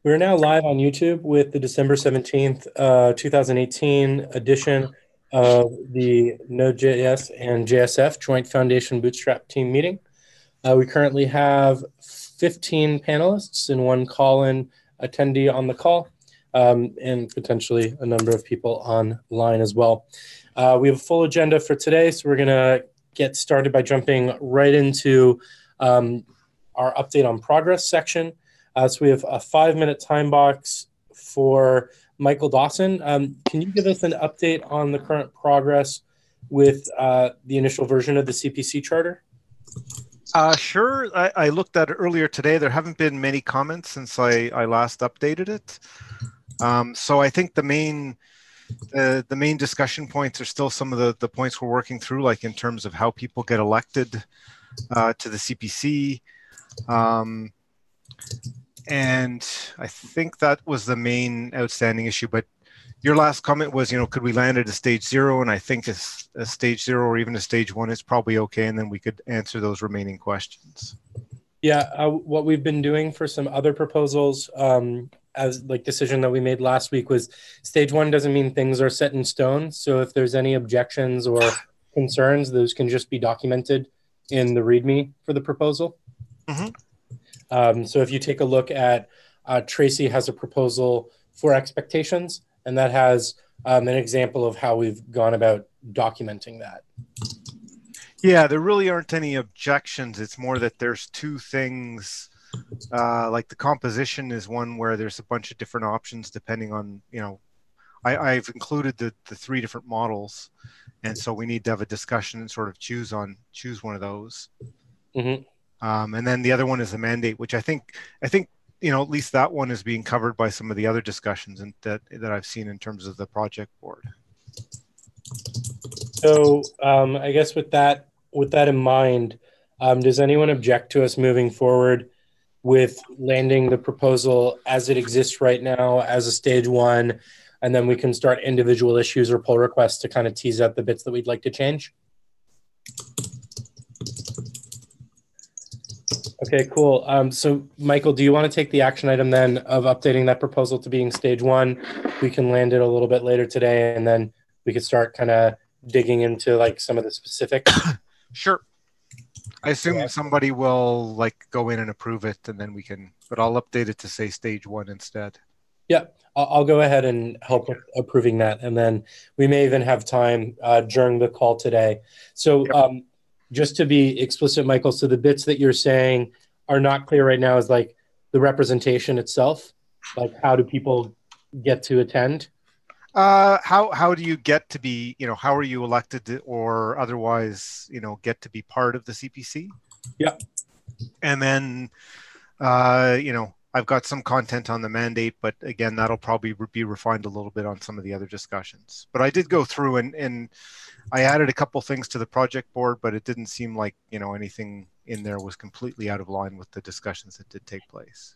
We're now live on YouTube with the December 17th, 2018 edition of the node.js and JSF Joint Foundation Bootstrap team meeting. We currently have 15 panelists and one call-in attendee on the call, and potentially a number of people online as well. We have a full agenda for today, so we're going to get started by jumping right into our update on progress section. So we have a 5-minute time box for Michael Dawson. Can you give us an update on the current progress with the initial version of the CPC charter? Sure. I looked at it earlier today. There haven't been many comments since I last updated it. So I think the main discussion points are still some of the points we're working through, like in terms of how people get elected to the CPC. And I think that was the main outstanding issue. But your last comment was, could we land at a stage 0? And I think a stage 0 or even a stage 1 is probably okay. And then we could answer those remaining questions. Yeah, what we've been doing for some other proposals as like decision that we made last week was stage 1 doesn't mean things are set in stone. So if there's any objections or concerns, those can just be documented in the README for the proposal. Mm-hmm. So if you take a look at Tracy has a proposal for expectations, and that has an example of how we've gone about documenting that. Yeah, there really aren't any objections. It's more that there's two things, like the composition is one where there's a bunch of different options depending on, I've included the 3 different models, and so we need to have a discussion and sort of choose one of those. Mm-hmm. And then the other one is the mandate, which I think at least that one is being covered by some of the other discussions and that I've seen in terms of the project board. So I guess with that in mind, does anyone object to us moving forward with landing the proposal as it exists right now as a stage 1, and then we can start individual issues or pull requests to kind of tease out the bits that we'd like to change? Okay, cool. So Michael, do you want to take the action item then of updating that proposal to being stage 1? We can land it a little bit later today, and then we could start kind of digging into like some of the specifics. Sure. I assume somebody will go in and approve it, and then but I'll update it to say stage 1 instead. Yeah, I'll go ahead and help with approving that, and then we may even have time during the call today. So. Yep. Just to be explicit, Michael, so the bits that you're saying are not clear right now is like the representation itself, like how do people get to attend? How do you get to be, how are you elected or otherwise, get to be part of the CPC? Yeah. And then, I've got some content on the mandate, but again, that'll probably be refined a little bit on some of the other discussions. But I did go through and I added a couple things to the project board, but it didn't seem like, anything in there was completely out of line with the discussions that did take place.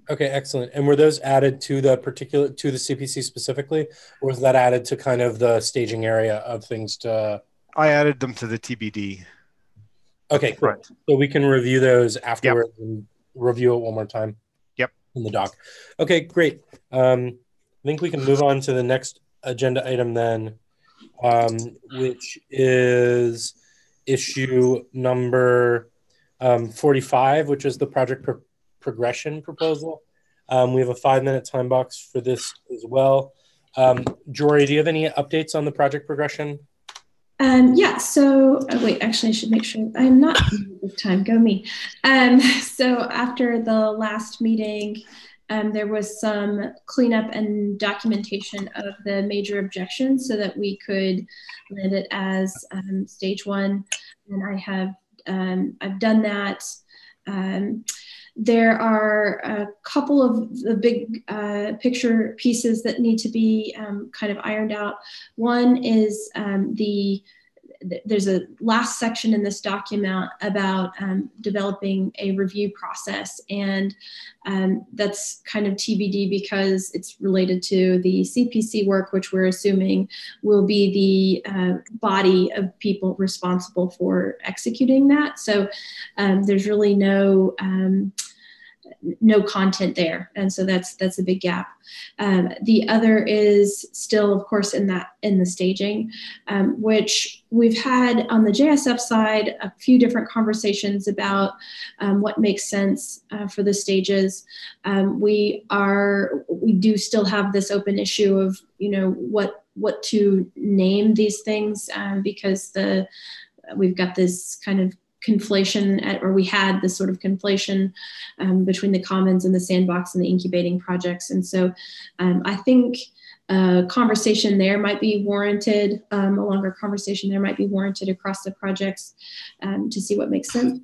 Okay, excellent. And were those added to the CPC specifically, or was that added to kind of the staging area of things to? I added them to the TBD. Okay, cool. Right. So we can review those afterwards. Yep. And review it one more time. Yep. In the doc. Okay, great. I think we can move on to the next agenda item then. Which is issue number 45, which is the project progression proposal. We have a 5-minute time box for this as well. Jory, do you have any updates on the project progression? Yeah, so wait, actually I should make sure I'm not this time, go me. So after the last meeting, there was some cleanup and documentation of the major objections so that we could land it as stage 1. And I've done that. There are a couple of the big picture pieces that need to be kind of ironed out. One is there's a last section in this document about developing a review process, and that's kind of TBD because it's related to the CPC work, which we're assuming will be the body of people responsible for executing that. So there's really no no content there, and so that's a big gap. The other is still, of course, in the staging, which we've had on the JSF side a few different conversations about what makes sense for the stages. We do still have this open issue of what to name these things, because we've got this kind of conflation, or we had this sort of conflation between the commons and the sandbox and the incubating projects. And so I think a conversation there might be warranted, a longer conversation there might be warranted across the projects to see what makes sense.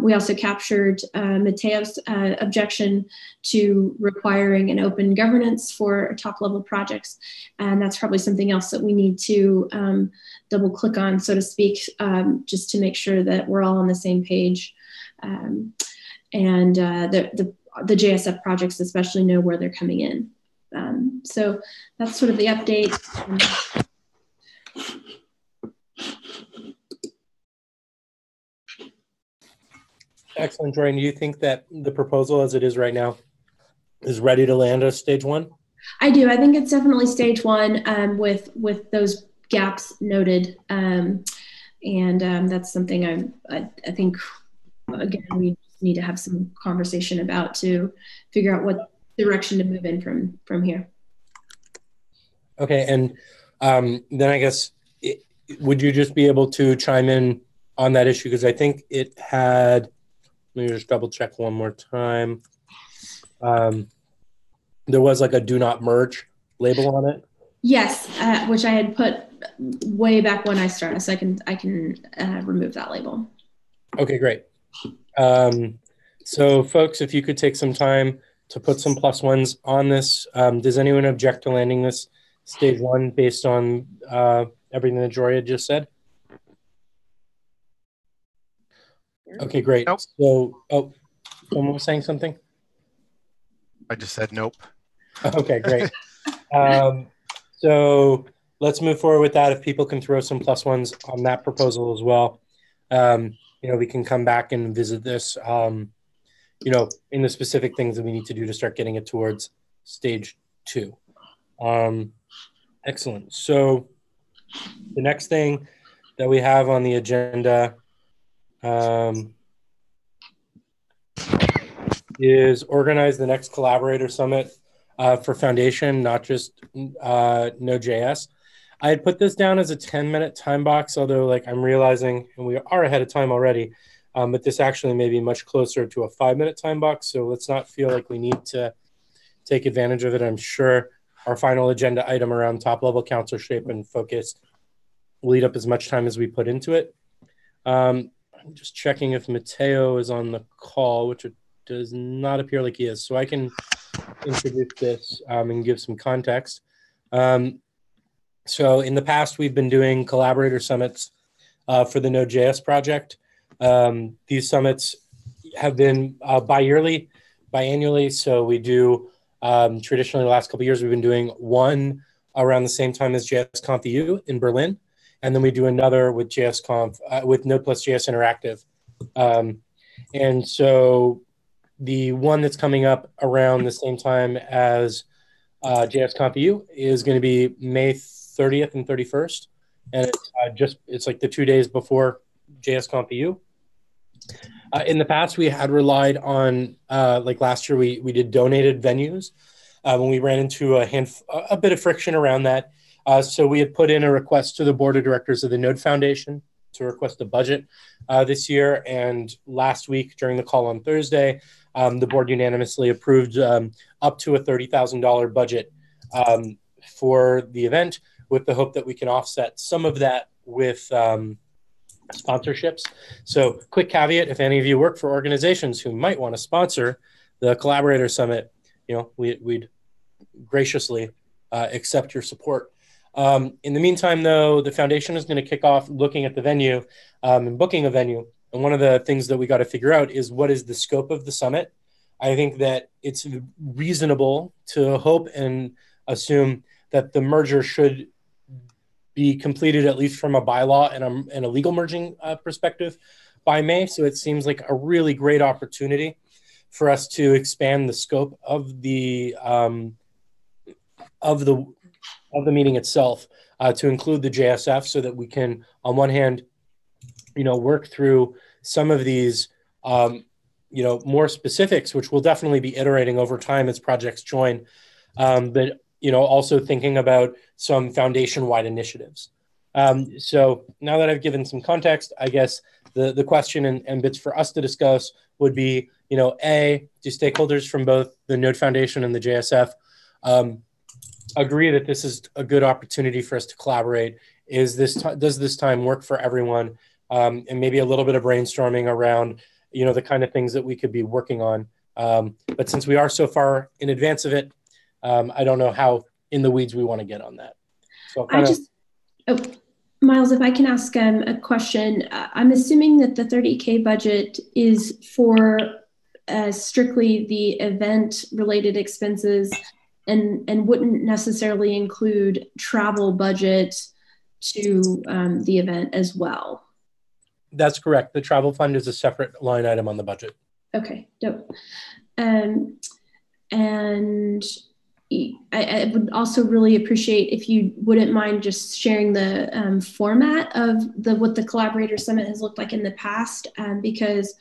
We also captured Mateo's objection to requiring an open governance for top-level projects, and that's probably something else that we need to double-click on, so to speak, just to make sure that we're all on the same page, and the JSF projects especially know where they're coming in. So that's sort of the update. Excellent, Jordan. Do you think that the proposal as it is right now is ready to land as stage one? I do. I think it's definitely stage one, with those gaps noted. That's something I think, again, we need to have some conversation about to figure out what direction to move in from here. Okay. And then I guess, would you just be able to chime in on that issue? Because I think it had, let me just double check one more time. There was like a do not merge label on it. Yes, which I had put way back when I started, so I can remove that label. Okay, great. So folks, if you could take some time to put some +1s on this. Does anyone object to landing this stage one based on everything that Jory had just said? Okay, great. Nope. So, someone was saying something? I just said nope. Okay, great. So let's move forward with that. If people can throw some +1s on that proposal as well, we can come back and visit this, in the specific things that we need to do to start getting it towards stage 2. Excellent. So the next thing that we have on the agenda is organize the next collaborator summit for Foundation, not just Node.js. I had put this down as a 10-minute time box, although I'm realizing, and we are ahead of time already, but this actually may be much closer to a 5-minute time box. So let's not feel like we need to take advantage of it. I'm sure our final agenda item around top-level council shape and focus will eat up as much time as we put into it. I'm just checking if Mateo is on the call, which it does not appear like he is. So I can introduce this and give some context. So in the past, we've been doing collaborator summits for the Node.js project. These summits have been biannually. So we do, traditionally the last couple of years, we've been doing one around the same time as JSConf EU in Berlin. And then we do another with JSConf, with Node+JS Interactive. And so the one that's coming up around the same time as JSConf EU is going to be May 30th and 31st. And it's like the 2 days before JSConf EU. In the past, we had relied on, last year, we did donated venues when we ran into a bit of friction around that. So we had put in a request to the board of directors of the Node Foundation to request a budget this year. And last week during the call on Thursday, the board unanimously approved up to a $30,000 budget for the event, with the hope that we can offset some of that with sponsorships. So quick caveat, if any of you work for organizations who might want to sponsor the Collaborator Summit, we'd graciously accept your support. In the meantime, though, the foundation is going to kick off looking at the venue and booking a venue. And one of the things that we got to figure out is what is the scope of the summit. I think that it's reasonable to hope and assume that the merger should be completed, at least from a bylaw and a legal merging perspective, by May. So it seems like a really great opportunity for us to expand the scope of the of the meeting itself to include the JSF, so that we can, on one hand, work through some of these, more specifics, which we'll definitely be iterating over time as projects join. But, also thinking about some foundation-wide initiatives. So now that I've given some context, I guess the question and bits for us to discuss would be, A, do stakeholders from both the Node Foundation and the JSF agree that this is a good opportunity for us to collaborate? Does this time work for everyone? And maybe a little bit of brainstorming around, the kind of things that we could be working on. But since we are so far in advance of it, I don't know how in the weeds we want to get on that. So Miles, if I can ask a question, I'm assuming that the $30K budget is for strictly the event-related expenses, and wouldn't necessarily include travel budget to the event as well. That's correct. The travel fund is a separate line item on the budget. Okay, dope. And I would also really appreciate if you wouldn't mind just sharing the format of what the Collaborator Summit has looked like in the past, because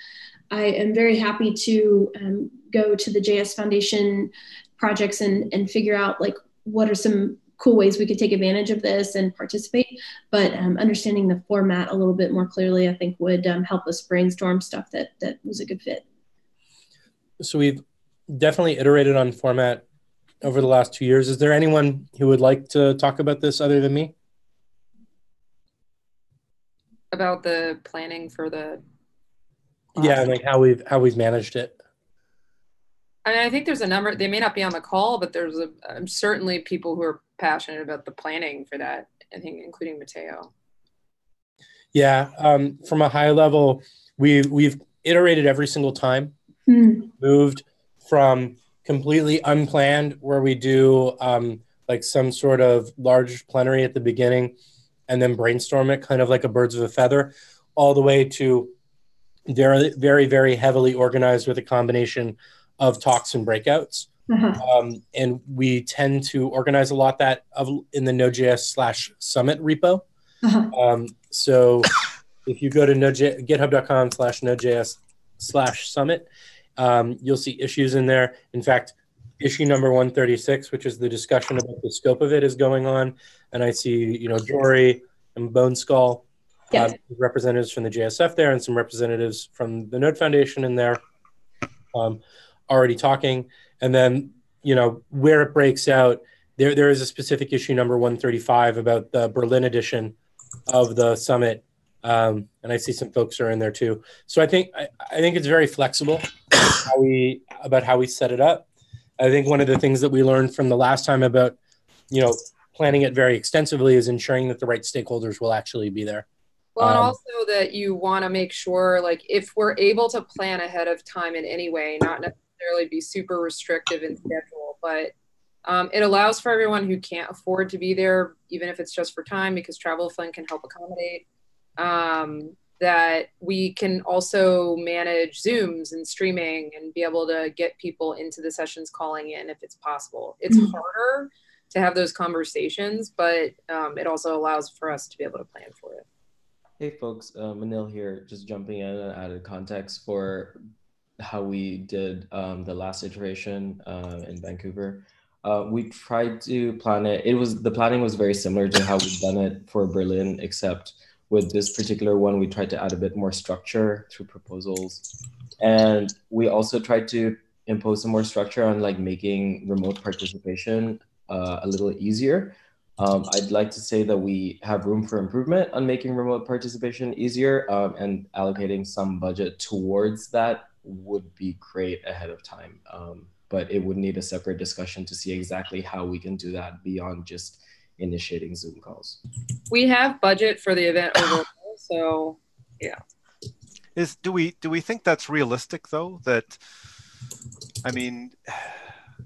I am very happy to go to the JS Foundation projects and figure out like what are some cool ways we could take advantage of this and participate. But understanding the format a little bit more clearly, I think would help us brainstorm stuff that was a good fit. So we've definitely iterated on format over the last 2 years. Is there anyone who would like to talk about this other than me? About the planning for the Yeah, like how we've managed it. I mean, I think there's a number, they may not be on the call, but there's certainly people who are passionate about the planning for that, I think, including Mateo. Yeah, from a high level, we've iterated every single time, moved from completely unplanned, where we do like some sort of large plenary at the beginning and then brainstorm it kind of like a birds of a feather, all the way to very, very, very heavily organized with a combination of talks and breakouts. And we tend to organize a lot in the Node.js/Summit repo. So if you go to github.com/Node.js/Summit, you'll see issues in there. In fact, issue number 136, which is the discussion about the scope of it, is going on. And I see, Jory and Bone Skull, representatives from the JSF there, and some representatives from the Node Foundation in there already talking. And then, where it breaks out, there is a specific issue number 135 about the Berlin edition of the summit. And I see some folks are in there too. So I think it's very flexible about how we set it up. I think one of the things that we learned from the last time about, planning it very extensively is ensuring that the right stakeholders will actually be there. Well, and also that you want to make sure, like, if we're able to plan ahead of time in any way, not necessarily be super restrictive in schedule, but it allows for everyone who can't afford to be there, even if it's just for time, because Travel Fund can help accommodate, that we can also manage Zooms and streaming and be able to get people into the sessions calling in if it's possible. It's harder to have those conversations, but it also allows for us to be able to plan for it. Hey folks, Manil here, just jumping in and added context for how we did the last iteration in Vancouver. We tried to plan it. The planning was very similar to how we've done it for Berlin, except with this particular one, we tried to add a bit more structure through proposals. And we also tried to impose some more structure on like making remote participation a little easier. I'd like to say that we have room for improvement on making remote participation easier, and allocating some budget towards that would be great ahead of time. But it would need a separate discussion to see exactly how we can do that beyond just initiating Zoom calls. We have budget for the event overall, so yeah. Do we think that's realistic though? That, I mean,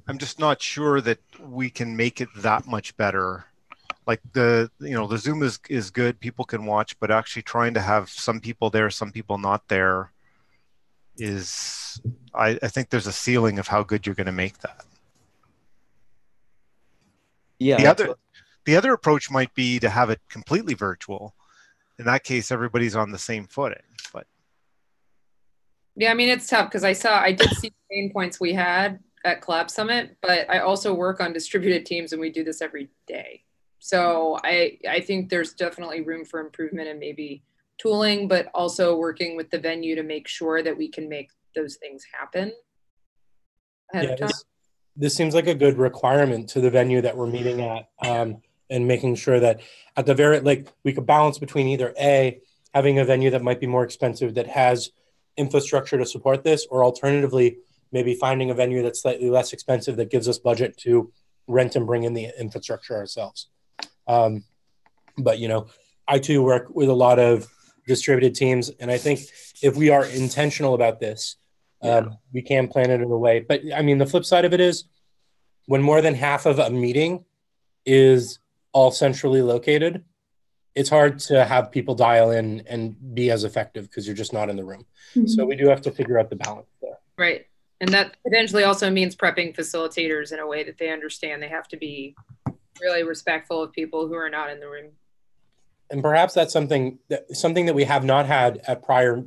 I'm just not sure that we can make it that much better. Like the Zoom is good, people can watch, but actually trying to have some people there, some people not there is, I think there's a ceiling of how good you're going to make that. Yeah. The other approach might be to have it completely virtual. In that case, everybody's on the same footing. But yeah, I mean, it's tough because I did see the pain points we had at Collab Summit, but I also work on distributed teams and we do this every day. So I think there's definitely room for improvement and maybe tooling, but also working with the venue to make sure that we can make those things happen ahead of time. This seems like a good requirement to the venue that we're meeting at, and making sure that at the very, like, we could balance between either A, having a venue that might be more expensive that has infrastructure to support this, or alternatively, maybe finding a venue that's slightly less expensive that gives us budget to rent and bring in the infrastructure ourselves. But, you know, I too work with a lot of distributed teams, and I think if we are intentional about this, we can plan it in a way. But I mean, the flip side of it is when more than half of a meeting is all centrally located, it's hard to have people dial in and be as effective because you're just not in the room. Mm-hmm. So we do have to figure out the balance there. Right. And that potentially also means prepping facilitators in a way that they understand they have to be really respectful of people who are not in the room. And perhaps that's something that we have not had at prior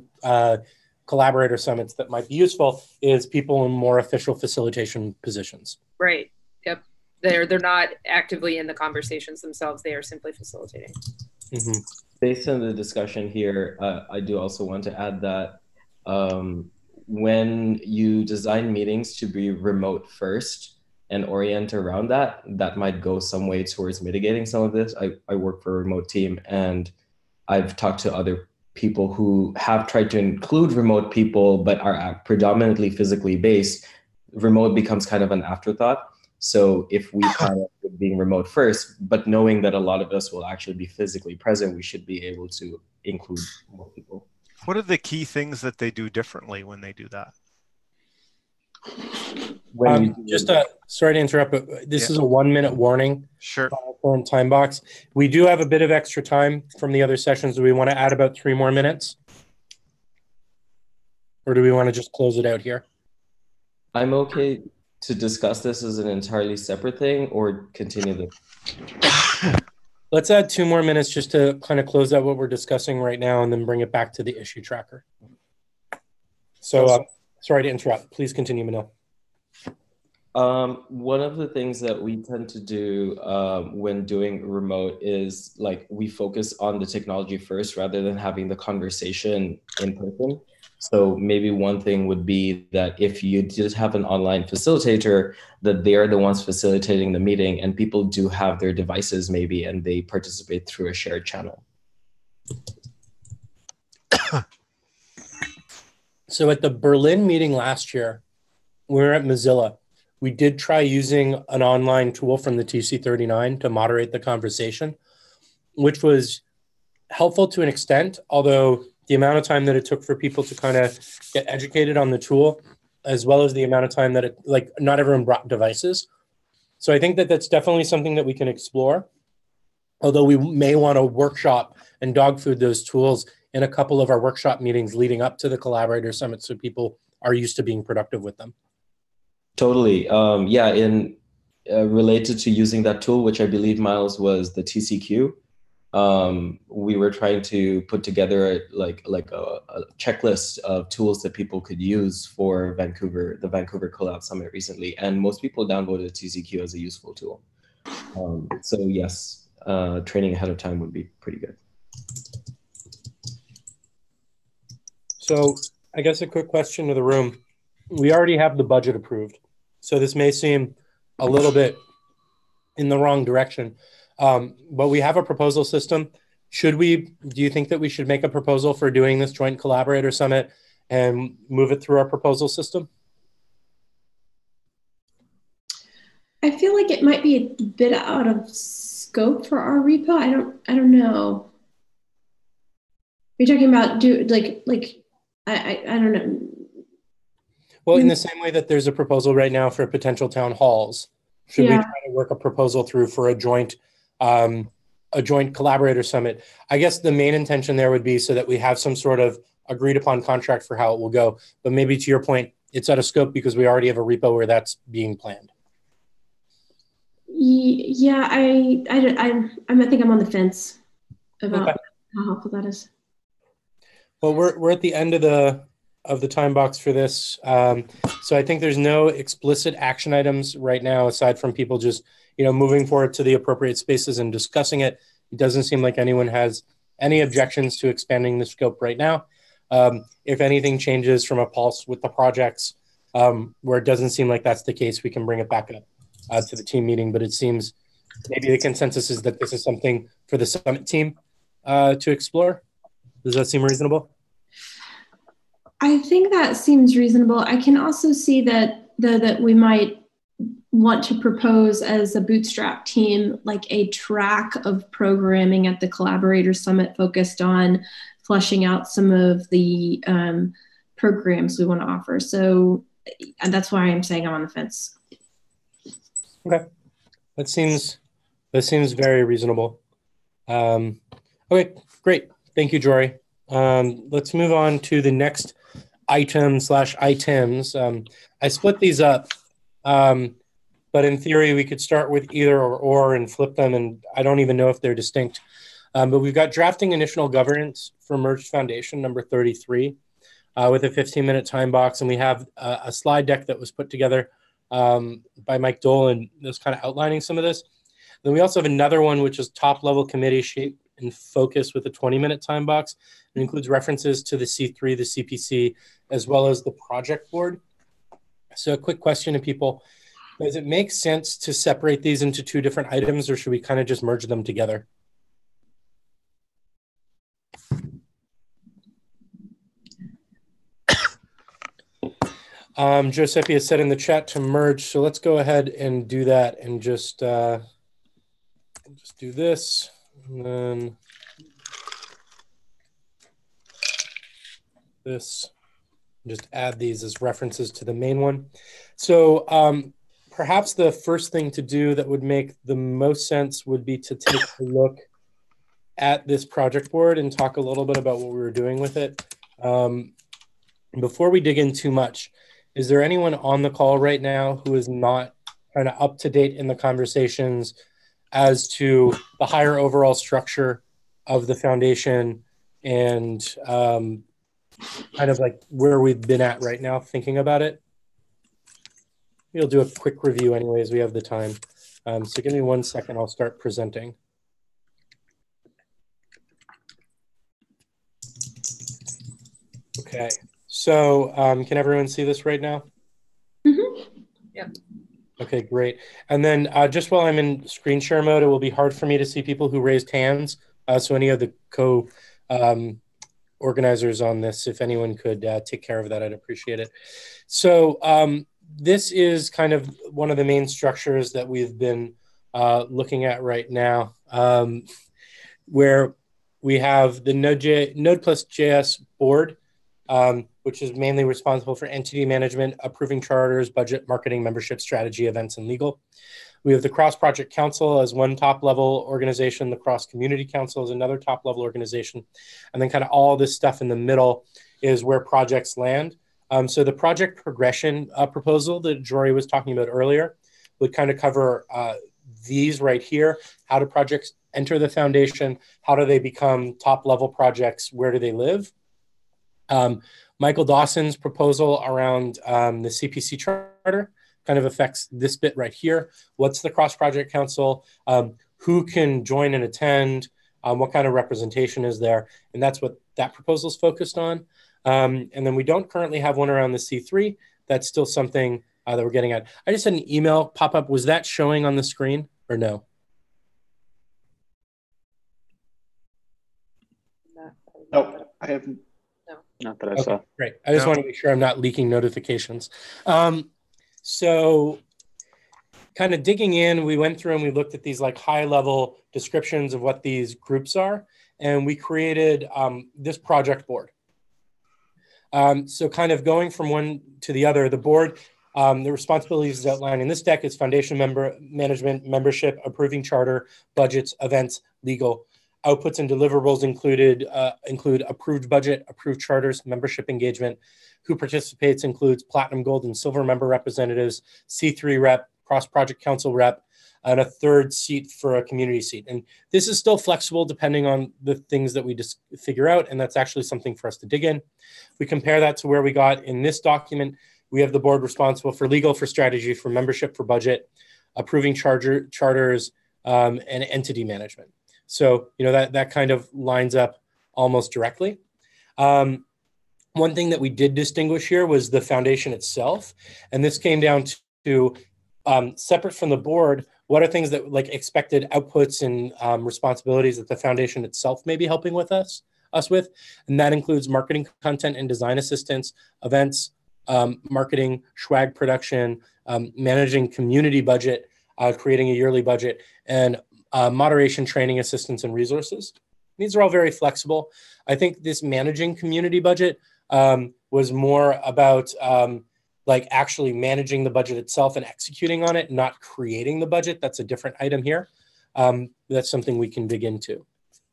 collaborator summits that might be useful is people in more official facilitation positions. Right. Yep. They're not actively in the conversations themselves. They are simply facilitating. Mm-hmm. Based on the discussion here, I do also want to add that when you design meetings to be remote first and orient around that, that might go some way towards mitigating some of this. I work for a remote team, and I've talked to other people who have tried to include remote people but are predominantly physically based. Remote becomes kind of an afterthought. So if we plan on being remote first, but knowing that a lot of us will actually be physically present, we should be able to include more people. What are the key things that they do differently when they do that? Sorry to interrupt, but this is a 1-minute warning. Sure. Current time box. We do have a bit of extra time from the other sessions. Do we want to add about 3 more minutes? Or do we want to just close it out here? I'm okay to discuss this as an entirely separate thing or continue the... Let's add 2 more minutes just to kind of close out what we're discussing right now and then bring it back to the issue tracker. So sorry to interrupt. Please continue, Manil. One of the things that we tend to do when doing remote is like we focus on the technology first rather than having the conversation in person. So maybe one thing would be that if you just have an online facilitator, that they're the ones facilitating the meeting and people do have their devices maybe and they participate through a shared channel. So at the Berlin meeting last year, we were at Mozilla. We did try using an online tool from the TC39 to moderate the conversation, which was helpful to an extent, although the amount of time that it took for people to kind of get educated on the tool, as well as the amount of time that it, like, not everyone brought devices. So I think that that's definitely something that we can explore, although we may want to workshop and dog food those tools in a couple of our workshop meetings leading up to the Collaborator Summit so people are used to being productive with them. Totally. Yeah, related to using that tool, which I believe, Miles, was the TCQ, we were trying to put together like a checklist of tools that people could use for the Vancouver Collab Summit recently, and most people downvoted TCQ as a useful tool. So yes, training ahead of time would be pretty good. So I guess a quick question to the room. We already have the budget approved, so this may seem a little bit in the wrong direction. But we have a proposal system. Do you think that we should make a proposal for doing this joint collaborator summit and move it through our proposal system? I feel like it might be a bit out of scope for our repo. I don't know. You're talking about I don't know. Well, in the same way that there's a proposal right now for potential town halls, should we try to work a proposal through for a joint collaborator summit? I guess the main intention there would be so that we have some sort of agreed upon contract for how it will go. But maybe to your point, it's out of scope because we already have a repo where that's being planned? Yeah, I think I'm on the fence about how helpful that is. Well, we're at the end of the time box for this. So I think there's no explicit action items right now, aside from people just, moving forward to the appropriate spaces and discussing it. It doesn't seem like anyone has any objections to expanding the scope right now. If anything changes from a pulse with the projects, where it doesn't seem like that's the case, we can bring it back up to the team meeting. But it seems maybe the consensus is that this is something for the summit team to explore. Does that seem reasonable? I think that seems reasonable. I can also see that we might want to propose as a Bootstrap team, like a track of programming at the Collaborator Summit focused on fleshing out some of the programs we want to offer. So that's why I'm saying I'm on the fence. Okay, that seems very reasonable. Okay, great. Thank you, Jory. Let's move on to the next item/items. I split these up, but in theory, we could start with either or and flip them, and I don't even know if they're distinct. But we've got drafting initial governance for Merged Foundation, number 33, with a 15-minute time box, and we have a slide deck that was put together by Mike Dole, and that's kind of outlining some of this. Then we also have another one, which is top-level committee shape and focus with a 20-minute time box. It includes references to the C3, the CPC, as well as the project board. So a quick question to people. Does it make sense to separate these into two different items, or should we kind of just merge them together? Giuseppe has said in the chat to merge, so let's go ahead and do that and just do this, and then this. Just add these as references to the main one. So perhaps the first thing to do that would make the most sense would be to take a look at this project board and talk a little bit about what we were doing with it. Before we dig in too much, is there anyone on the call right now who is not kind of up to date in the conversations as to the higher overall structure of the foundation and kind of like where we've been at right now thinking about it? We'll do a quick review anyways, we have the time. So give me 1 second, I'll start presenting. Okay, so can everyone see this right now? Mm-hmm. Yeah. Okay, great. And then just while I'm in screen share mode, it will be hard for me to see people who raised hands. So any of the organizers on this, if anyone could take care of that, I'd appreciate it. So this is kind of one of the main structures that we've been looking at right now, where we have the Node+JS board, which is mainly responsible for entity management, approving charters, budget, marketing, membership, strategy, events, and legal. We have the Cross-Project Council as one top-level organization. The Cross-Community Council is another top-level organization. And then kind of all this stuff in the middle is where projects land. So the project progression proposal that Jory was talking about earlier would kind of cover these right here. How do projects enter the foundation? How do they become top-level projects? Where do they live? Michael Dawson's proposal around the CPC charter kind of affects this bit right here. What's the Cross-Project Council? Who can join and attend? What kind of representation is there? And that's what that proposal is focused on. And then we don't currently have one around the C3. That's still something that we're getting at. I just had an email pop up. Was that showing on the screen or no? No, I haven't. No. Not that I saw. Great. I just want to make sure I'm not leaking notifications. So kind of digging in, we went through and we looked at these like high level descriptions of what these groups are. And we created this project board. So kind of going from one to the other, the board, the responsibilities is outlined in this deck. It's foundation management, membership, approving charter, budgets, events, legal. Outputs and deliverables include approved budget, approved charters, membership engagement. Who participates includes platinum, gold, and silver member representatives, C3 rep, cross-project council rep, and a third seat for a community seat. And this is still flexible depending on the things that we just figure out, and that's actually something for us to dig in. We compare that to where we got in this document. We have the board responsible for legal, for strategy, for membership, for budget, approving charters, and entity management. So, that kind of lines up almost directly. One thing that we did distinguish here was the foundation itself. And this came down to separate from the board, what are things that like expected outputs and responsibilities that the foundation itself may be helping with us with. And that includes marketing content and design assistance, events, marketing, swag production, managing community budget, creating a yearly budget, and moderation, training, assistance, and resources. These are all very flexible. I think this managing community budget was more about like actually managing the budget itself and executing on it, not creating the budget. That's a different item here. That's something we can dig into.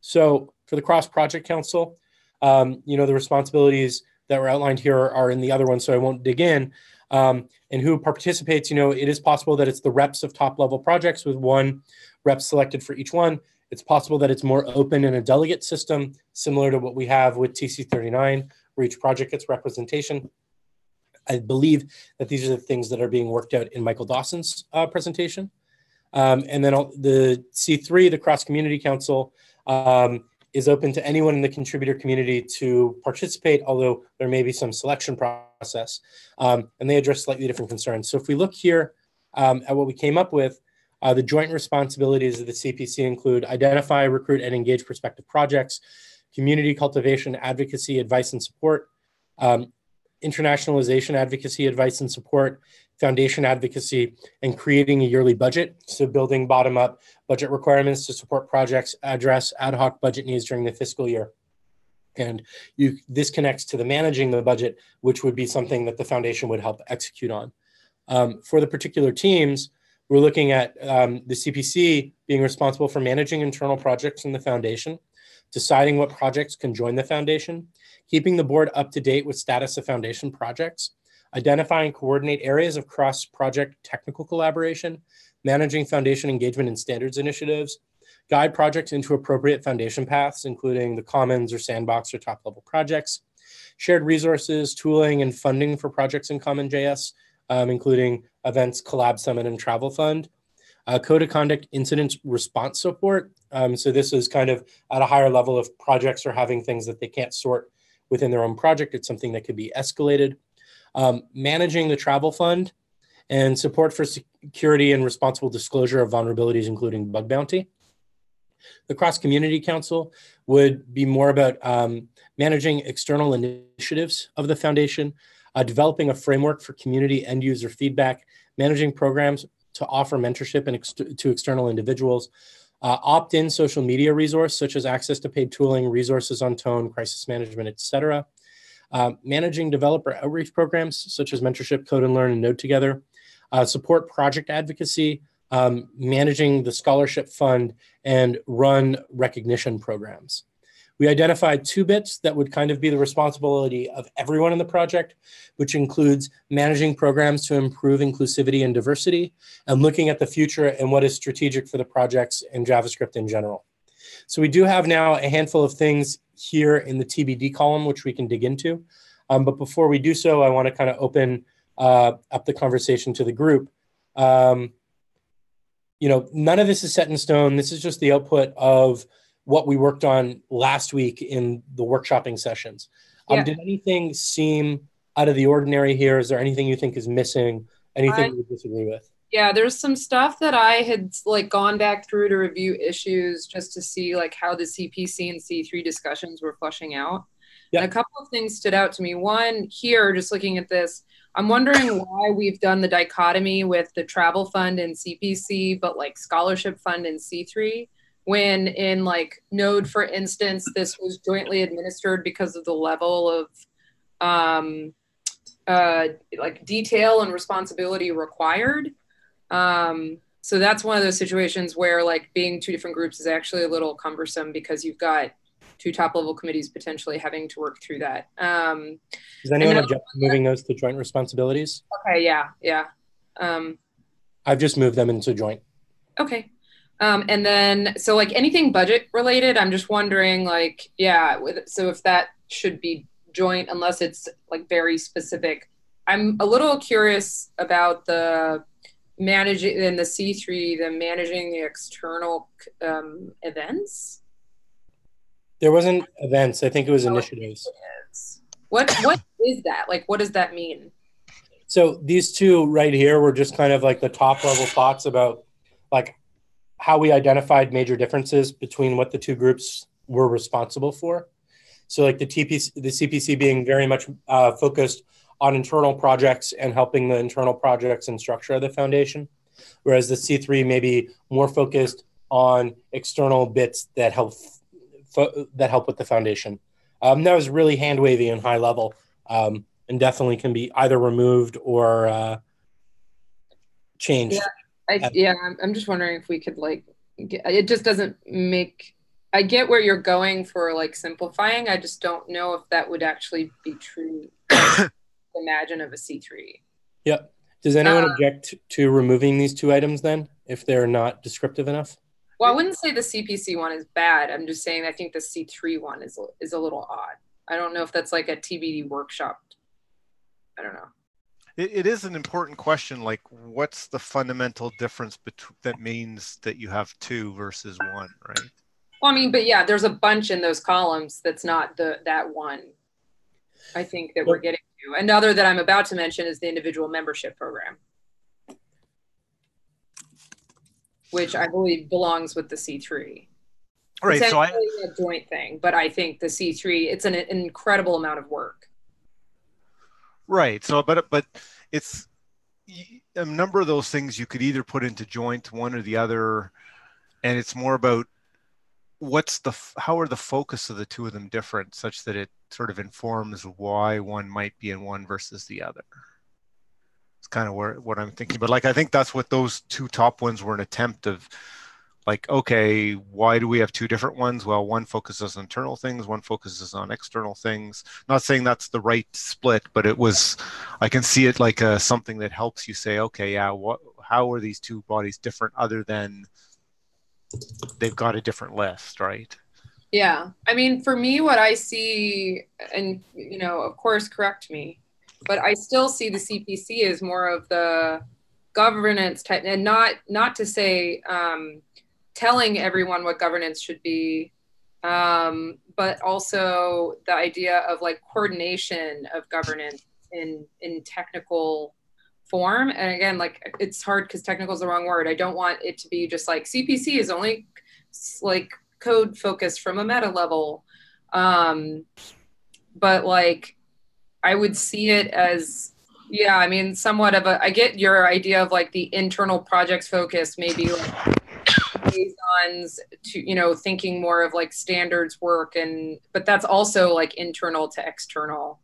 So for the cross-project council, the responsibilities that were outlined here are in the other one, so I won't dig in. And who participates, it is possible that it's the reps of top-level projects with one rep selected for each one. It's possible that it's more open in a delegate system, similar to what we have with TC39, where each project gets representation. I believe that these are the things that are being worked out in Michael Dawson's presentation. And then the C3, the Cross Community Council, is open to anyone in the contributor community to participate, although there may be some selection process. And they address slightly different concerns. So if we look here at what we came up with, the joint responsibilities of the CPC include identify, recruit, and engage prospective projects, community cultivation, advocacy, advice, and support, internationalization, advocacy, advice, and support, foundation advocacy, and creating a yearly budget. So building bottom-up budget requirements to support projects, address ad hoc budget needs during the fiscal year. And this connects to the managing the budget, which would be something that the foundation would help execute on. For the particular teams, we're looking at the CPC being responsible for managing internal projects in the foundation, deciding what projects can join the foundation, keeping the board up to date with status of foundation projects, identify and coordinate areas of cross-project technical collaboration, managing foundation engagement and standards initiatives, guide projects into appropriate foundation paths, including the commons or sandbox or top-level projects, shared resources, tooling, and funding for projects in Common.js, including events, collab summit, and travel fund, code of conduct incident response support. So this is kind of at a higher level if projects are having things that they can't sort within their own project. It's something that could be escalated. Managing the travel fund and support for security and responsible disclosure of vulnerabilities, including bug bounty. The Cross Community Council would be more about managing external initiatives of the foundation, developing a framework for community end user feedback, managing programs to offer mentorship and to external individuals, opt-in social media resource, such as access to paid tooling, resources on Tone, crisis management, etc. Managing developer outreach programs, such as mentorship, Code and Learn, and Node Together. Support project advocacy, managing the scholarship fund, and run recognition programs. We identified 2 bits that would kind of be the responsibility of everyone in the project, which includes managing programs to improve inclusivity and diversity, and looking at the future and what is strategic for the projects and JavaScript in general. So we do have now a handful of things here in the TBD column, which we can dig into. But before we do so, I want to kind of open up the conversation to the group. None of this is set in stone. This is just the output of what we worked on last week in the workshopping sessions. Did anything seem out of the ordinary here? Is there anything you think is missing? Anything you disagree with? Yeah, there's some stuff that I had gone back through to review issues just to see how the CPC and C3 discussions were fleshing out. Yep. And a couple of things stood out to me. One, here, just looking at this, I'm wondering why we've done the dichotomy with the travel fund in CPC, but scholarship fund in C3. When in Node, for instance, this was jointly administered because of the level of detail and responsibility required. So that's one of those situations where like being two different groups is actually a little cumbersome because you've got two top level committees potentially having to work through that. Does anyone object to moving those to joint responsibilities? Okay, yeah. I've just moved them into joint. Okay. And then, so like anything budget related, I'm just wondering like, so if that should be joint, unless it's like very specific. I'm a little curious about the managing in the C3, the managing the external events. There wasn't events. I think it was initiatives. What is that? Like, what does that mean? So these two right here were just kind of like the top level thoughts about like how we identified major differences between what the two groups were responsible for. So like the CPC being very much focused on internal projects and helping the internal projects and structure of the foundation, whereas the C3 may be more focused on external bits that help with the foundation. That was really hand wavy and high level, and definitely can be either removed or changed. I'm just wondering if we could like, it just doesn't make. I get where you're going for like simplifying. I just don't know if that would actually be true. Imagine of a C3. Yep. Does anyone object to removing these two items then, if they're not descriptive enough? Well, I wouldn't say the CPC one is bad. I'm just saying I think the C3 one is a little odd. I don't know if that's like a TBD workshop. I don't know. It is an important question. Like, what's the fundamental difference that means that you have two versus one, right? Well, I mean, but yeah, there's a bunch in those columns that's not that one. I think that we're getting to. Another that I'm about to mention is the individual membership program, which I believe belongs with the C3. Right. It's so a joint thing, but I think the C3, it's an incredible amount of work. Right. So, but it's a number of those things you could either put into joint, one or the other, and it's more about how are the focus of the two of them different, such that it sort of informs why one might be in one versus the other. It's kind of what I'm thinking. But like, I think that's what those two top ones were, an attempt of like, okay, why do we have two different ones? Well, one focuses on internal things, one focuses on external things. Not saying that's the right split, but I can see it like something that helps you say, okay, yeah, how are these two bodies different other than they've got a different list, right? Yeah. I mean, for me, what I see, and, of course, correct me, but I still see the CPC as more of the governance type, and not to say telling everyone what governance should be, but also the idea of like coordination of governance in technical form. And again, like it's hard because technical is the wrong word. I don't want it to be just like CPC is only like code focused from a meta level. But like, I would see it as, yeah, I mean, somewhat of I get your idea of like the internal projects focus, maybe like liaisons to, thinking more of like standards work but that's also like internal to external.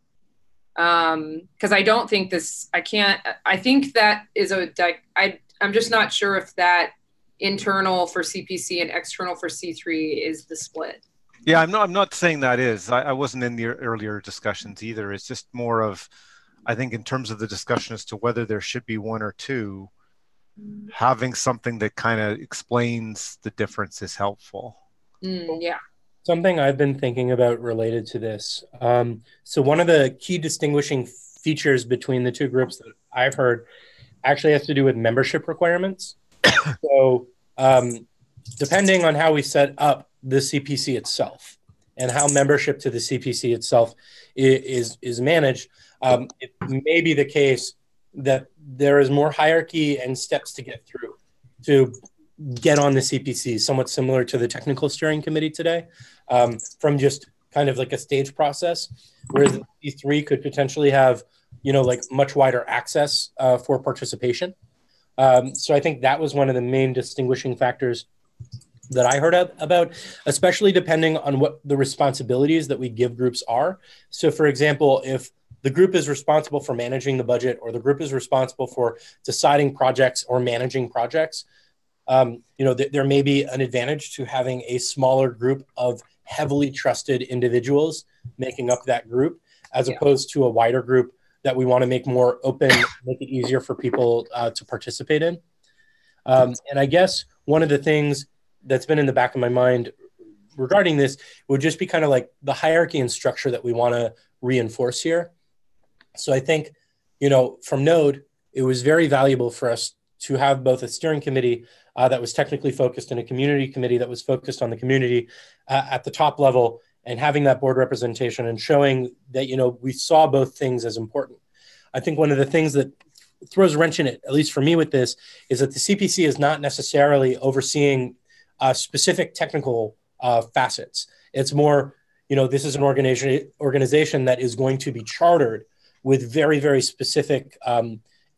Because I don't think I think that is I'm just not sure if that internal for CPC and external for C3 is the split. Yeah, I'm not saying that is. I wasn't in the earlier discussions either. It's just more of, I think in terms of the discussion as to whether there should be one or two, having something that kind of explains the difference is helpful. Yeah. Something I've been thinking about related to this. So one of the key distinguishing features between the two groups that I've heard actually has to do with membership requirements. So depending on how we set up the CPC itself and how membership to the CPC itself is managed, it may be the case that there is more hierarchy and steps to get through to get on the CPC, somewhat similar to the technical steering committee today, from just kind of like a stage process, whereas the C3 could potentially have, like much wider access for participation. So I think that was one of the main distinguishing factors that I heard about, especially depending on what the responsibilities that we give groups are. So for example, if the group is responsible for managing the budget or the group is responsible for deciding projects or managing projects, there may be an advantage to having a smaller group of heavily trusted individuals making up that group, as opposed to a wider group that we want to make more open, make it easier for people to participate in. And I guess one of the things that's been in the back of my mind regarding this would just be kind of like the hierarchy and structure that we want to reinforce here. So I think, from Node, it was very valuable for us to have both a steering committee that was technically focused and a community committee that was focused on the community at the top level, and having that board representation and showing that, we saw both things as important. I think one of the things that throws a wrench in it, at least for me with this, is that the CPC is not necessarily overseeing specific technical facets. It's more, this is an organization that is going to be chartered with very, very specific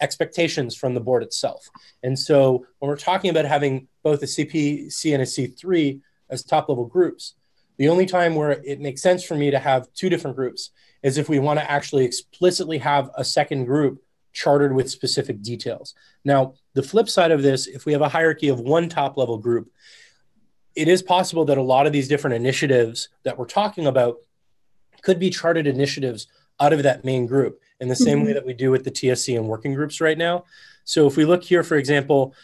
expectations from the board itself. And so when we're talking about having both a CPC and a C3 as top level groups, the only time where it makes sense for me to have two different groups is if we want to actually explicitly have a second group chartered with specific details. Now, the flip side of this, if we have a hierarchy of one top level group, it is possible that a lot of these different initiatives that we're talking about could be chartered initiatives out of that main group in the same way that we do with the TSC and working groups right now. So if we look here, for example,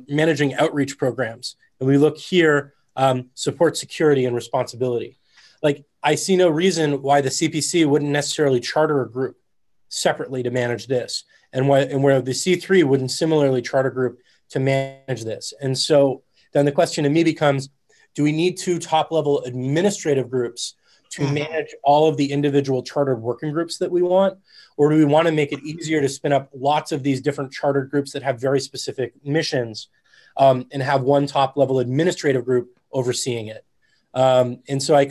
managing outreach programs, and we look here, support security and responsibility. Like, I see no reason why the CPC wouldn't necessarily charter a group separately to manage this, and where the C3 wouldn't similarly charter a group to manage this. And so then the question to me becomes, do we need two top-level administrative groups to manage all of the individual chartered working groups that we want? Or do we want to make it easier to spin up lots of these different chartered groups that have very specific missions, and have one top-level administrative group overseeing it? And so I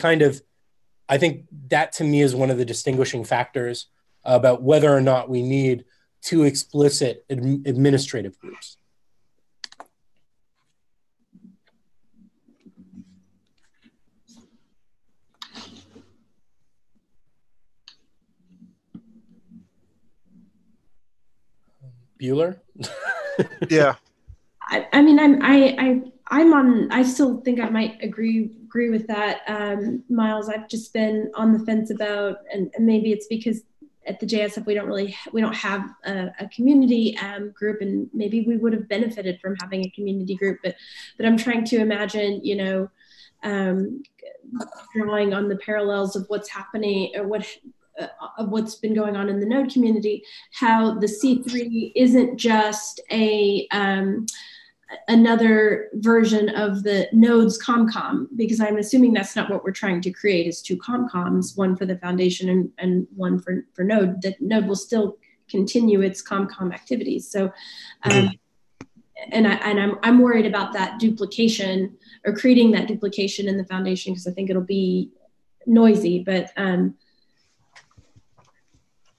think that to me is one of the distinguishing factors about whether or not we need two explicit administrative groups. Bueller? Yeah. I still think I might agree with that, Miles. I've just been on the fence about, and maybe it's because at the JSF we don't have a community group, and maybe we would have benefited from having a community group, but I'm trying to imagine, drawing on the parallels of what's happening, or of what's been going on in the Node community, how the C3 isn't just another version of the Node's ComCom, because I'm assuming that's not what we're trying to create, is two ComComs, one for the foundation and one for Node. That Node will still continue its ComCom activities. So, and I'm worried about that duplication, or creating that duplication in the foundation, because I think it'll be noisy. But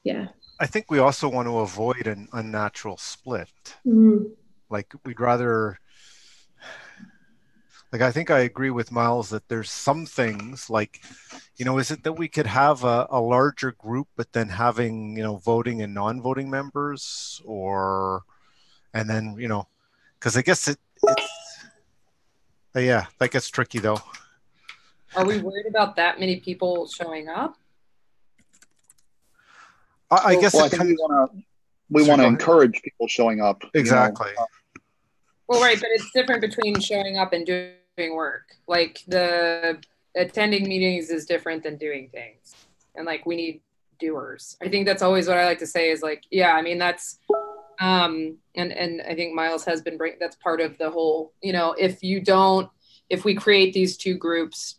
yeah. I think we also want to avoid an unnatural split. Like, we'd rather, like, I think I agree with Miles that there's some things like, is it that we could have a larger group, but then having, voting and non-voting members, and then, because I guess it's, yeah, that gets tricky though. Are we worried about that many people showing up? I guess I think we want to encourage people showing up. Exactly. Well, right, but it's different between showing up and doing work. Like, the attending meetings is different than doing things, and like, we need doers. I think that's always what I like to say is like, yeah, I mean, that's and I think Miles has been that's part of the whole, if we create these two groups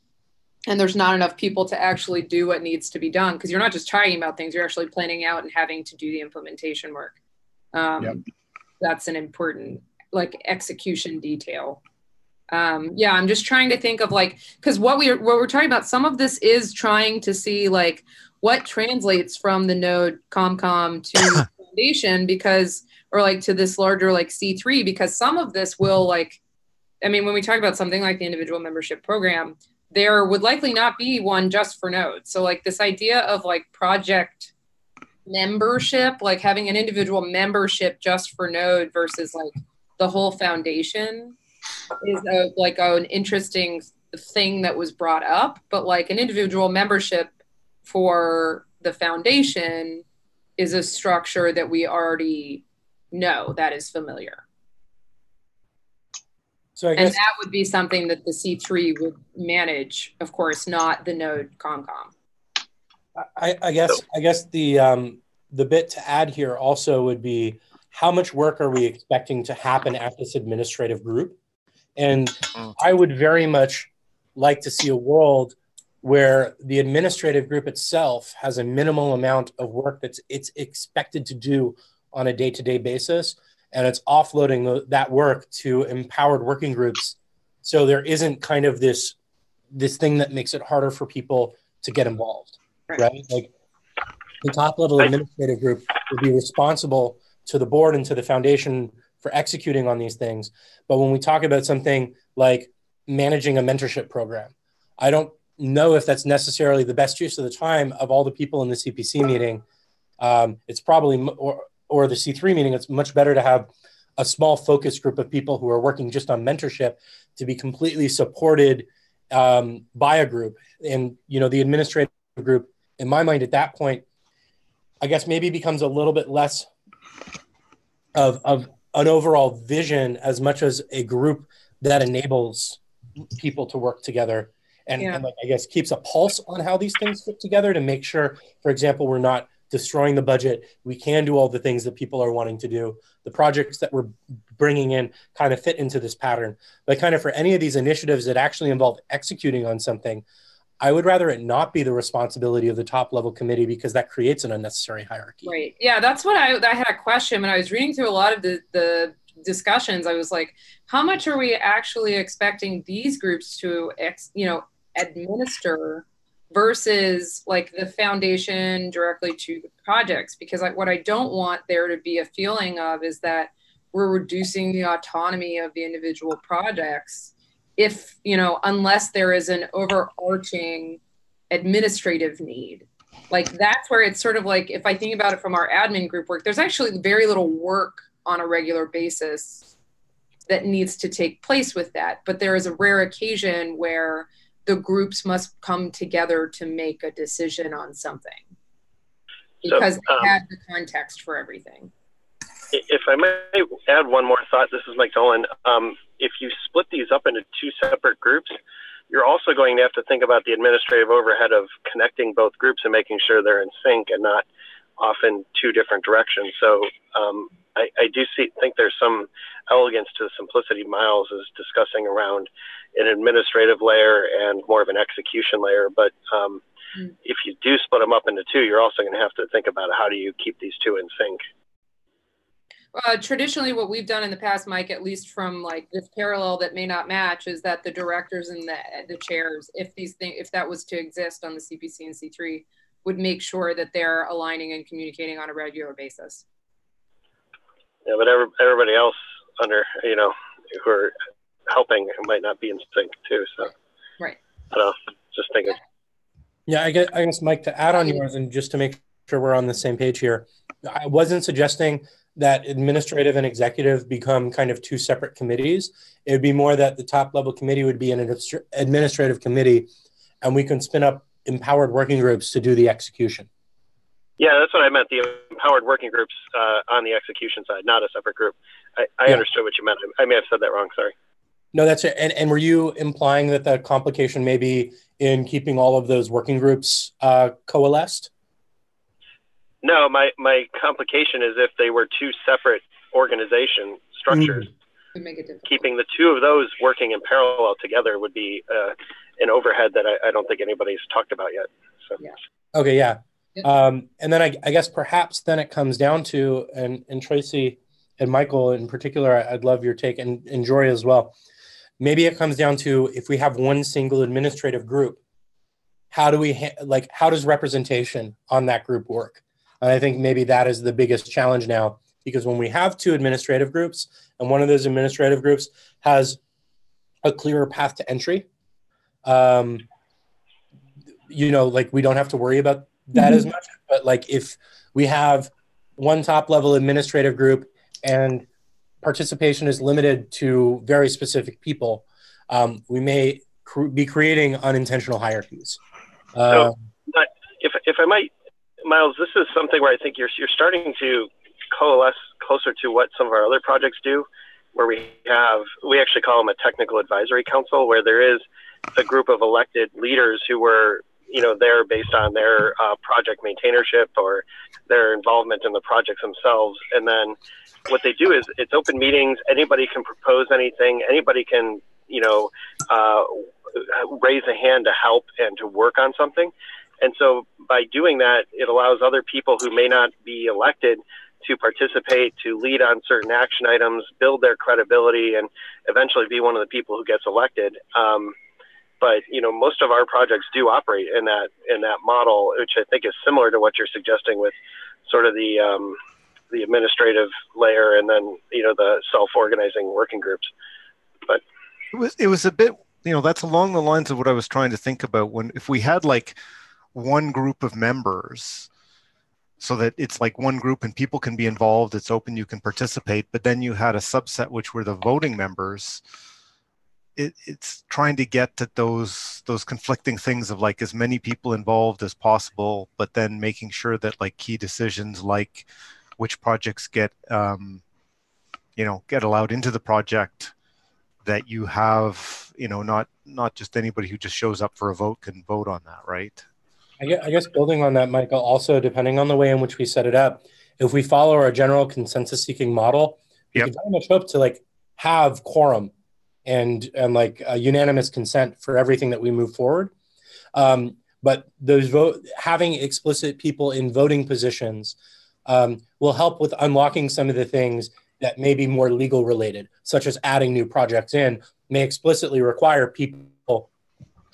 and there's not enough people to actually do what needs to be done, because you're not just talking about things, you're actually planning out and having to do the implementation work. That's an important, like, execution detail. Yeah, I'm just trying to think of, like, because what we're talking about, some of this is trying to see, like, what translates from the Node ComCom to Foundation, because, or like to this larger, like, C3, because some of this will, like, I mean, when we talk about something like the individual membership program, there would likely not be one just for Node. So, like, this idea of, like, project membership, like having an individual membership just for Node versus, like, the whole foundation, like an interesting thing that was brought up, but like an individual membership for the foundation is a structure that we already know that is familiar. So I guess, and that would be something that the C3 would manage, of course, not the node ComCom. I guess the bit to add here also would be, how much work are we expecting to happen at this administrative group? And I would very much like to see a world where the administrative group itself has a minimal amount of work it's expected to do on a day-to-day basis, and it's offloading that work to empowered working groups, so there isn't kind of this thing that makes it harder for people to get involved, right? Like the top level administrative group would be responsible to the board and to the foundation for executing on these things. But when we talk about something like managing a mentorship program, I don't know if that's necessarily the best use of the time of all the people in the CPC meeting. It's probably, or the C3 meeting, it's much better to have a small focus group of people who are working just on mentorship to be completely supported by a group. And, you know, the administrative group, in my mind at that point, I guess maybe becomes a little bit less of an overall vision as much as a group that enables people to work together and like, I guess, keeps a pulse on how these things fit together to make sure, for example, we're not destroying the budget. We can do all the things that people are wanting to do. The projects that we're bringing in kind of fit into this pattern. But kind of for any of these initiatives that actually involve executing on something, I would rather it not be the responsibility of the top level committee, because that creates an unnecessary hierarchy. Right. Yeah, that's what I had a question when I was reading through a lot of the discussions. I was like, how much are we actually expecting these groups to, administer versus like the foundation directly to the projects? Because what I don't want there to be a feeling of is that we're reducing the autonomy of the individual projects if, unless there is an overarching administrative need. Like that's where it's sort of like, if I think about it from our admin group work, there's actually very little work on a regular basis that needs to take place with that. But there is a rare occasion where the groups must come together to make a decision on something because they have the context for everything. If I may add one more thought, this is Mike Dolan. If you split these up into two separate groups, you're also going to have to think about the administrative overhead of connecting both groups and making sure they're in sync and not off in two different directions. So I do think there's some elegance to the simplicity Miles is discussing around an administrative layer and more of an execution layer. But if you do split them up into two, you're also going to have to think about how do you keep these two in sync. Traditionally, what we've done in the past, Mike, at least from like this parallel that may not match, is that the directors and the chairs, if that was to exist on the CPC and C3, would make sure that they're aligning and communicating on a regular basis. Yeah, but everybody else under, who are helping might not be in sync too. So, right. I don't know, just thinking. Yeah, I guess, Mike, to add on yours and just to make sure we're on the same page here, I wasn't suggesting that administrative and executive become kind of two separate committees. It would be more that the top level committee would be an administrative committee, and we can spin up empowered working groups to do the execution. Yeah, that's what I meant. The empowered working groups on the execution side, not a separate group. I understood what you meant. I may have said that wrong. Sorry. No, that's it. And were you implying that the complication may be in keeping all of those working groups coalesced? No, my complication is if they were two separate organization structures, keeping the two of those working in parallel together would be an overhead that I don't think anybody's talked about yet. So. Yeah. Okay, yeah. And then I guess perhaps then it comes down to, and Tracy and Michael in particular, I'd love your take, and Jory as well. Maybe it comes down to, if we have one single administrative group, how do we, how does representation on that group work? And I think maybe that is the biggest challenge now, because when we have two administrative groups and one of those administrative groups has a clearer path to entry, like we don't have to worry about that as much. But like if we have one top level administrative group and participation is limited to very specific people, we may be creating unintentional hierarchies. So, if I might, Miles, this is something where I think you're starting to coalesce closer to what some of our other projects do, where we actually call them a technical advisory council, where there is a group of elected leaders who were, there based on their project maintainership or their involvement in the projects themselves. And then what they do is it's open meetings. Anybody can propose anything. Anybody can, raise a hand to help and to work on something. And so by doing that, it allows other people who may not be elected to participate, to lead on certain action items, build their credibility, and eventually be one of the people who gets elected. But most of our projects do operate in that model, which I think is similar to what you're suggesting with sort of the administrative layer, and then the self-organizing working groups. But it was a bit, that's along the lines of what I was trying to think about. If we had like one group of members, so that it's like one group and people can be involved, it's open, you can participate, but then you had a subset which were the voting members. It's trying to get to those conflicting things of like as many people involved as possible, but then making sure that like key decisions like which projects get allowed into the project, that you have not just anybody who just shows up for a vote can vote on that, right? I guess building on that, Michael, also depending on the way in which we set it up, if we follow our general consensus-seeking model, we can very much hope to like have quorum and like a unanimous consent for everything that we move forward. But having explicit people in voting positions will help with unlocking some of the things that may be more legal related, such as adding new projects in, may explicitly require people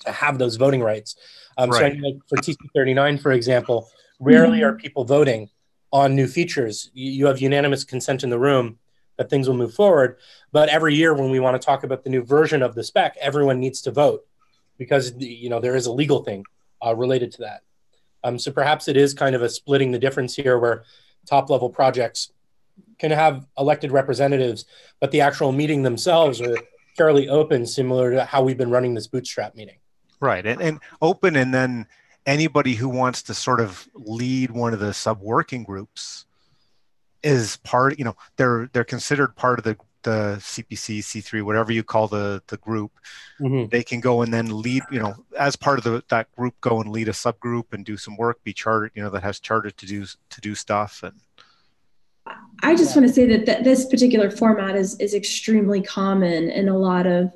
to have those voting rights. So I know for TC39, for example, rarely are people voting on new features. You have unanimous consent in the room that things will move forward. But every year when we want to talk about the new version of the spec, everyone needs to vote because there is a legal thing related to that. So perhaps it is kind of a splitting the difference here, where top level projects can have elected representatives, but the actual meeting themselves are fairly open, similar to how we've been running this Bootstrap meeting. Right, and open, and then anybody who wants to sort of lead one of the sub-working groups is part, they're considered part of the CPC, C3, whatever you call the group. They can go and then lead, as part of that group, go and lead a subgroup and do some work, be chartered, that has chartered to do stuff. And I just want to say that this particular format is extremely common in a lot of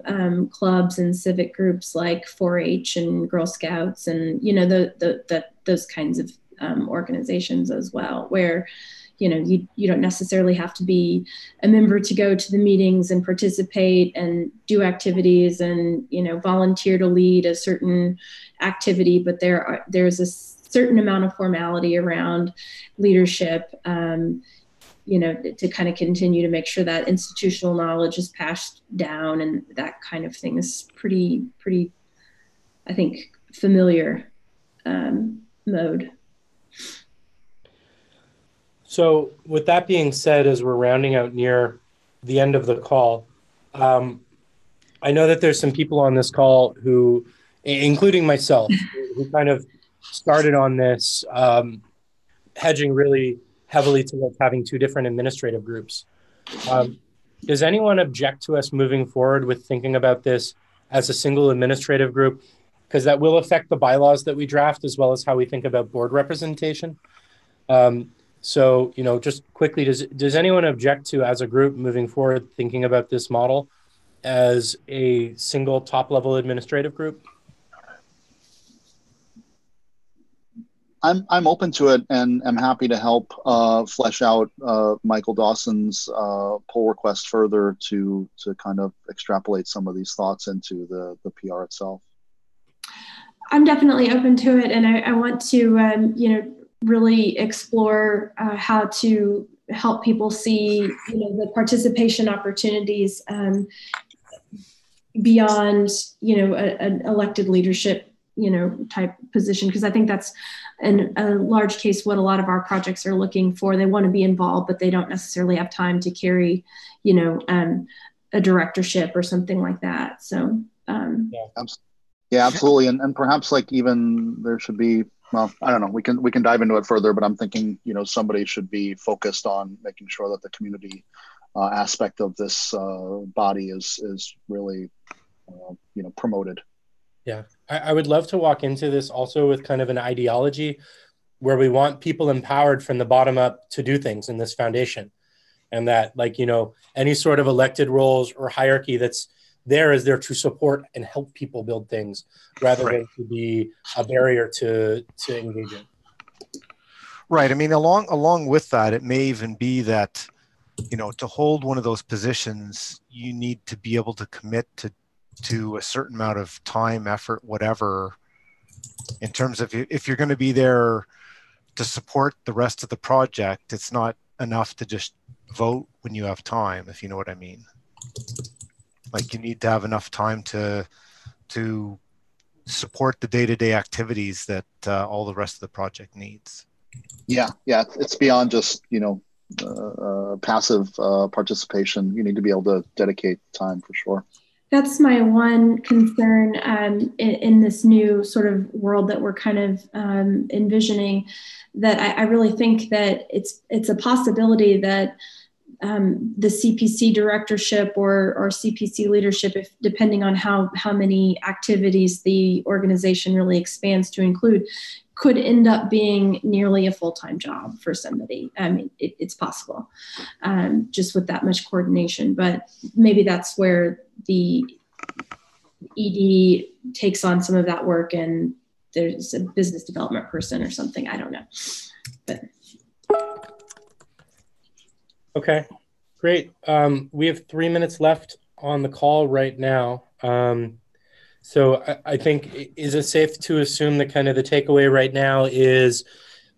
clubs and civic groups like 4-H and Girl Scouts and those kinds of organizations as well, where you don't necessarily have to be a member to go to the meetings and participate and do activities and volunteer to lead a certain activity, but there's a certain amount of formality around leadership. To kind of continue to make sure that institutional knowledge is passed down, and that kind of thing is pretty, I think, familiar mode. So with that being said, as we're rounding out near the end of the call, I know that there's some people on this call who, including myself, who kind of started on this hedging really heavily towards having two different administrative groups. Does anyone object to us moving forward with thinking about this as a single administrative group? Because that will affect the bylaws that we draft, as well as how we think about board representation. So, just quickly, does anyone object to, as a group moving forward, thinking about this model as a single top-level administrative group? I'm open to it, and I'm happy to help flesh out Michael Dawson's pull request further to kind of extrapolate some of these thoughts into the PR itself. I'm definitely open to it, and I want to really explore how to help people see the participation opportunities beyond an elected leadership type position, because I think that's in a large case what a lot of our projects are looking for. They want to be involved, but they don't necessarily have time to carry, a directorship or something like that. So yeah, absolutely. And perhaps like even there should be, well, I don't know, we can dive into it further, but I'm thinking, somebody should be focused on making sure that the community aspect of this body is really, promoted. Yeah, I would love to walk into this also with kind of an ideology where we want people empowered from the bottom up to do things in this foundation. And that, like, any sort of elected roles or hierarchy that's there is there to support and help people build things rather than to be a barrier to engage in. Right. I mean, along with that, it may even be that, to hold one of those positions, you need to be able to commit to a certain amount of time, effort, whatever, in terms of if you're going to be there to support the rest of the project. It's not enough to just vote when you have time, if you know what I mean. Like, you need to have enough time to support the day-to-day activities that all the rest of the project needs. Yeah, it's beyond just passive participation. You need to be able to dedicate time for sure. That's my one concern in this new sort of world that we're kind of envisioning. That I really think that it's a possibility that the CPC directorship or CPC leadership, if depending on how many activities the organization really expands to include, could end up being nearly a full-time job for somebody. I mean, it's possible, just with that much coordination. But maybe that's where the ED takes on some of that work, and there's a business development person or something. I don't know. But okay, great. We have 3 minutes left on the call right now. So I think, is it safe to assume that kind of the takeaway right now is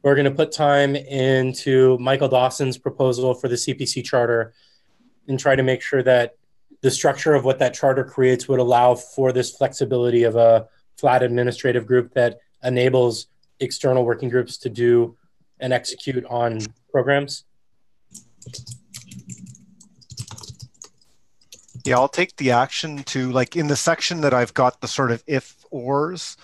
we're going to put time into Michael Dawson's proposal for the CPC charter and try to make sure that the structure of what that charter creates would allow for this flexibility of a flat administrative group that enables external working groups to do and execute on programs? Yeah, I'll take the action to, like, in the section that I've got the sort of if/ors,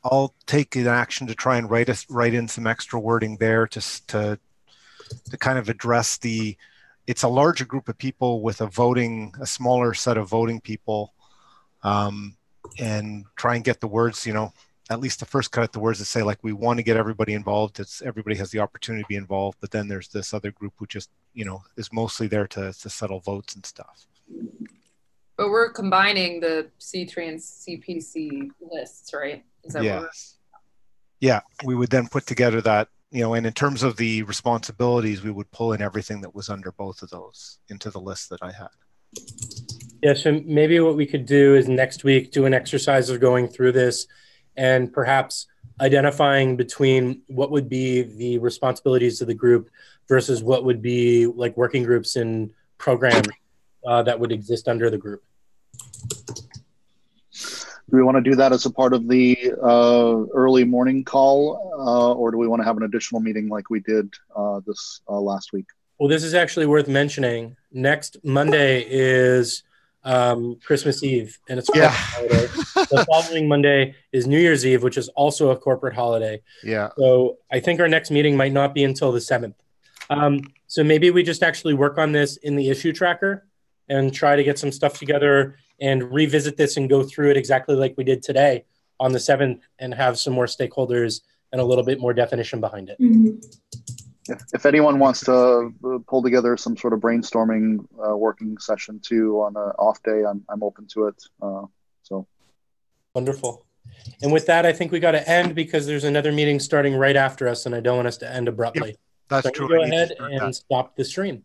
I'll take an action to try and write in some extra wording there to kind of address it's a larger group of people with a smaller set of voting people, and try and get the words, at least the first cut at the words that say, like, we want to get everybody involved. Everybody has the opportunity to be involved, but then there's this other group who just, is mostly there to settle votes and stuff. But we're combining the C3 and CPC lists, right? Is that yes. Yeah, we would then put together that, and in terms of the responsibilities, we would pull in everything that was under both of those into the list that I had. Yeah, so maybe what we could do is next week do an exercise of going through this and perhaps identifying between what would be the responsibilities of the group versus what would be like working groups and programs that would exist under the group. Do we want to do that as a part of the early morning call, or do we want to have an additional meeting like we did this last week? Well, this is actually worth mentioning. Next Monday is Christmas Eve, and it's a corporate holiday. The following Monday is New Year's Eve, which is also a corporate holiday. Yeah. So I think our next meeting might not be until the 7th. So maybe we just actually work on this in the issue tracker and try to get some stuff together and revisit this and go through it exactly like we did today on the 7th and have some more stakeholders and a little bit more definition behind it. Mm-hmm. If anyone wants to pull together some sort of brainstorming working session too on an off day, I'm open to it. So wonderful. And with that, I think we got to end because there's another meeting starting right after us, and I don't want us to end abruptly. Yep, that's so true. Go ahead and stop the stream.